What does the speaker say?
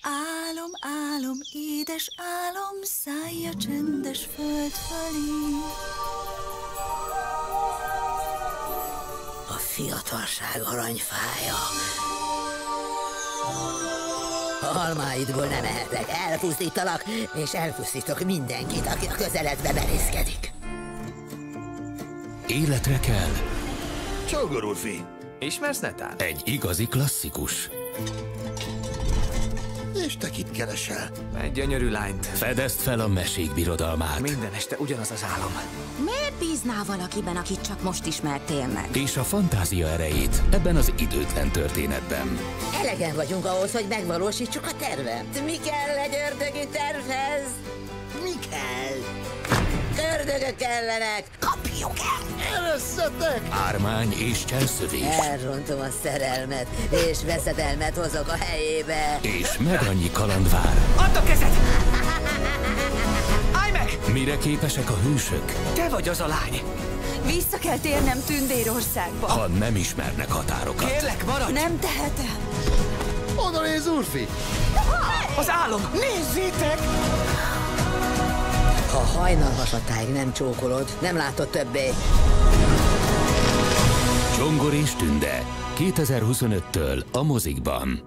Álom, álom, édes álom, szállj a csendes föld felé. A fiatalság aranyfája. A almáidból nem ehetek, elpusztítalak, és elpusztítok mindenkit, aki a közeledbe merészkedik. Életre kell. Csongor Urfi! Ismersz netán? Egy igazi klasszikus. És te kit keresel? Egy gyönyörű lányt. Fedezd fel a mesék birodalmát. Minden este ugyanaz az álom. Miért bíznál valakiben, akit csak most ismertél meg? És a fantázia erejét ebben az időtlen történetben. Elegen vagyunk ahhoz, hogy megvalósítsuk a tervet. Mi kell egy ördögi tervhez? Mi kell? Ördögök kellenek! Kapjuk el! Eresszetek! Ármány és cselszövés. Elrontom a szerelmet, és veszedelmet hozok a helyébe. És meg annyi kaland vár. Add a kezed! Állj meg! Mire képesek a hősök, Te vagy az a lány! Vissza kell térnem Tündérországba. ha nem ismernek határokat. Kérlek, maradj! Nem tehetem. Oda néz, Urfi! Az álom! Nézzétek! Ha hajnalhasatáig nem csókolod, nem látod többé. Csongor és Tünde. 2025-től a mozikban.